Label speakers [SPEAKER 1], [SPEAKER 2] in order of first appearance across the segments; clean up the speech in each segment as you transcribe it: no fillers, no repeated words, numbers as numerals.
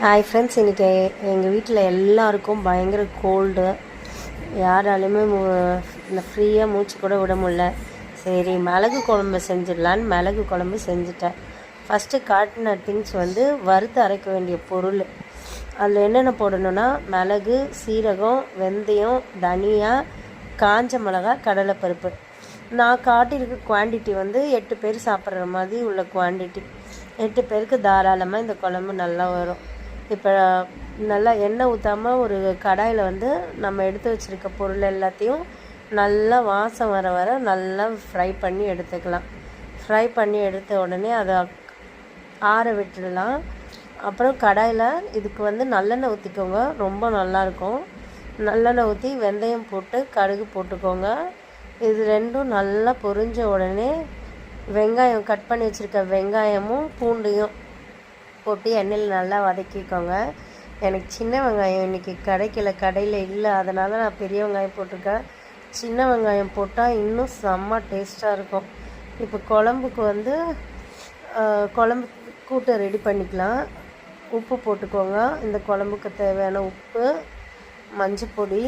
[SPEAKER 1] Hi friends, இன்றைக்கி எங்கள் வீட்டில் எல்லாருக்கும் பயங்கர கோல்டு. யாராலையுமே இந்த ஃப்ரீயாக மூச்சு கூட விட முடியல. சரி, மிளகு குழம்பு செஞ்சிடலான்னு மிளகு குழம்பு செஞ்சுட்டேன். ஃபஸ்ட்டு காட்டின திங்ஸ் வறுத்து அரைக்க வேண்டிய பொருள். அதில் என்னென்ன போடணுன்னா, மிளகு, சீரகம், வெந்தயம், தனியா, காஞ்ச மிளகா, கடலைப்பருப்பு. நான் காட்டியிருக்க குவான்டிட்டி 8 பேர் சாப்பிட்ற மாதிரி உள்ள குவான்டிட்டி. 8 பேருக்கு தாராளமாக இந்த குழம்பு நல்லா வரும். இப்போ நல்லா எண்ணெய் ஊற்றாமல் ஒரு கடாயில் நம்ம எடுத்து வச்சுருக்க பொருள் எல்லாத்தையும் நல்லா வாசம் வர வர நல்லா ஃப்ரை பண்ணி எடுத்துக்கலாம். ஃப்ரை பண்ணி எடுத்த உடனே அதை ஆற விட்டுடலாம். அப்புறம் கடாயில் இதுக்கு நல்லெண்ணெய் ஊற்றிக்கோங்க, ரொம்ப நல்லாயிருக்கும். நல்லெண்ணெய் ஊற்றி வெந்தயம் போட்டு கடுகு போட்டுக்கோங்க. இது ரெண்டும் நல்லா பொரிஞ்ச உடனே வெங்காயம், கட் பண்ணி வச்சுருக்க வெங்காயமும் பூண்டையும் போட்டு எண்ணெயில் நல்லா வதக்கிக்கோங்க. எனக்கு சின்ன வெங்காயம் இன்றைக்கி கடையில் இல்லை, அதனால் நான் பெரிய வெங்காயம் போட்டிருக்கேன். சின்ன வெங்காயம் போட்டால் இன்னும் செம்ம டேஸ்ட்டாக இருக்கும். இப்போ குழம்புக்கு குழம்பு கூட்டை ரெடி பண்ணிக்கலாம். உப்பு போட்டுக்கோங்க. இந்த குழம்புக்கு தேவையான உப்பு, மஞ்சள் பொடி,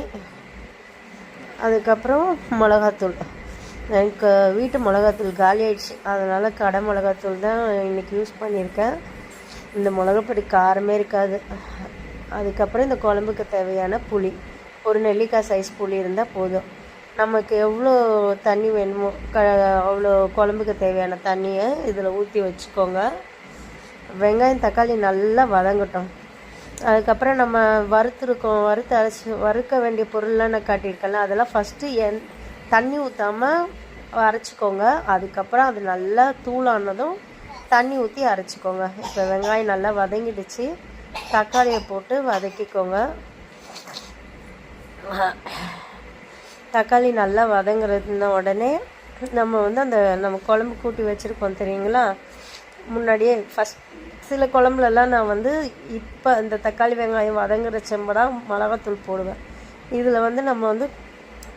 [SPEAKER 1] அதுக்கப்புறம் மிளகாத்தூள். எனக்கு வீட்டு மிளகாத்தூள் காலி ஆகிடுச்சு, அதனால் கடை மிளகாத்தூள் தான் இன்றைக்கி யூஸ் பண்ணியிருக்கேன். இந்த மிளகாப்பொடி காரமே இருக்காது. அதுக்கப்புறம் இந்த குழம்புக்கு தேவையான புளி, ஒரு நெல்லிக்காய் சைஸ் புளி இருந்தால் போதும். நமக்கு எவ்வளோ தண்ணி வேணுமோ அவ்வளோ குழம்புக்கு தேவையான தண்ணியை இதில் ஊற்றி வச்சுக்கோங்க. வெங்காயம், தக்காளி நல்லா வதங்கட்டும். அதுக்கப்புறம் நம்ம வறுக்க வேண்டிய பொருள்லாம் நான் காட்டியிருக்கேன்ல, அதெல்லாம் ஃபஸ்ட்டு தண்ணி ஊற்றாமல் அரைச்சிக்கோங்க. அதுக்கப்புறம் அது நல்லா தூளானதும் தண்ணி ஊற்றி அரைச்சிக்கோங்க. இப்போ வெங்காயம் நல்லா வதங்கிடுச்சு. தக்காளியை போட்டு வதக்கிக்கோங்க. தக்காளி நல்லா வதங்குறதுன உடனே நம்ம நம்ம குழம்பு கூட்டி வச்சுருக்கோம் தெரியுங்களா, முன்னாடியே சில குழம்புலலாம் நான் இப்போ இந்த தக்காளி வெங்காயம் வதங்குற செம்பதான் மிளகாத்தூள் போடுவேன். இதில் நம்ம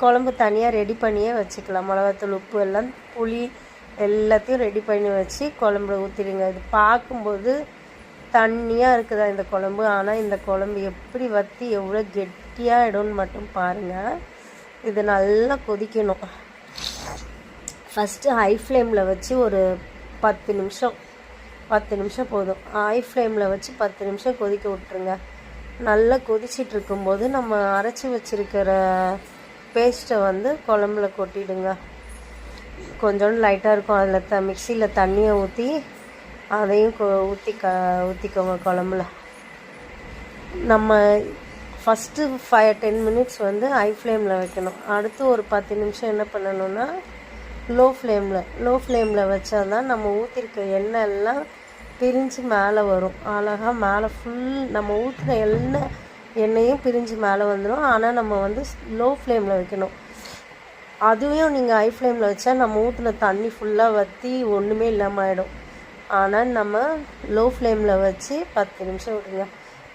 [SPEAKER 1] குழம்பு தனியாக ரெடி பண்ணியே வச்சுக்கலாம். மிளகாத்தூள், உப்பு எல்லாம், புளி எல்லாத்தையும் ரெடி பண்ணி வச்சு குழம்புல ஊற்றிடுங்க. இது பார்க்கும்போது தண்ணியாக இருக்குதா இந்த குழம்பு, ஆனால் இந்த குழம்பு எப்படி வற்றி எவ்வளோ கெட்டியாகிடும்னு மட்டும் பாருங்கள். இது நல்லா கொதிக்கணும். ஃபஸ்ட்டு ஹை ஃப்ளேமில் வச்சு ஒரு 10 நிமிஷம் போதும். ஹை ஃப்ளேமில் வச்சு 10 நிமிஷம் கொதிக்க விட்ருங்க. நல்லா கொதிச்சிட்டு இருக்கும்போது நம்ம அரைச்சி வச்சுருக்கிற பேஸ்ட்டை குழம்புல கொட்டிடுங்க. கொஞ்சோண்டு லைட்டாக இருக்கும், அதில் மிக்சியில் தண்ணியை ஊற்றி அதையும் ஊற்றிக்கோங்க குழம்புல. நம்ம ஃபஸ்ட்டு 5-10 மினிட்ஸ் ஹை ஃப்ளேமில் வைக்கணும். அடுத்து ஒரு 10 நிமிஷம் என்ன பண்ணணுன்னா லோ ஃப்ளேமில் வச்சா தான் நம்ம ஊற்றிருக்க எண்ணெய் எல்லாம் பிரிஞ்சு மேலே வரும். அழகாக மேலே நம்ம ஊற்றின எண்ணெயும் பிரிஞ்சு மேலே வந்துடும். ஆனால் நம்ம லோ ஃப்ளேமில் வைக்கணும். அதுவும் நீங்கள் ஹை ஃப்ளேமில் வச்சா நம்ம ஊற்றின தண்ணி ஃபுல்லாக வற்றி ஒன்றுமே இல்லாமல் ஆகிடும். ஆனால் நம்ம லோ ஃப்ளேமில் வச்சு 10 நிமிஷம் விட்டுருங்க.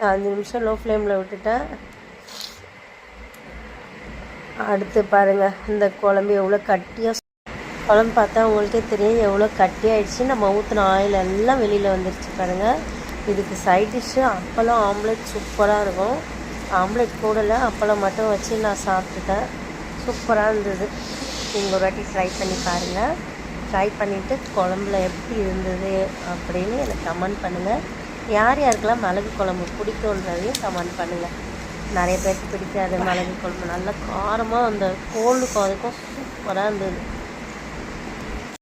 [SPEAKER 1] 5 நிமிஷம் லோ ஃப்ளேமில் விட்டுட்டேன். அடுத்து பாருங்கள், இந்த குழம்பு எவ்வளோ கட்டியாக, குழம்பு பார்த்தா உங்களுக்கே தெரியும் எவ்வளோ கட்டியாகிடுச்சு. நம்ம ஊற்றின ஆயில் எல்லாம் வெளியில் வந்துடுச்சு பாருங்கள். இதுக்கு சைட் டிஷ்ஷு அப்பளம், ஆம்லெட் சூப்பராக இருக்கும். ஆம்லெட் கூடல அப்பளம் மட்டும் வச்சு நான் சாப்பிட்டுட்டேன். சூப்பராக இருந்தது. நீங்கள் ஒரு வாட்டி ட்ரை பண்ணி பாருங்கள். ட்ரை பண்ணிவிட்டு குழம்புல எப்படி இருந்தது அப்படின்னு எனக்கு கமெண்ட் பண்ணுங்கள். யாருக்கெல்லாம் மிளகு குழம்பு பிடிக்குன்றதையும் கமெண்ட் பண்ணுங்கள். நிறைய பேருக்கு பிடிக்காது மிளகு குழம்பு. நல்லா காரமாக அந்த கோல்டுக்கும் அதுக்கும் சூப்பராக இருந்தது.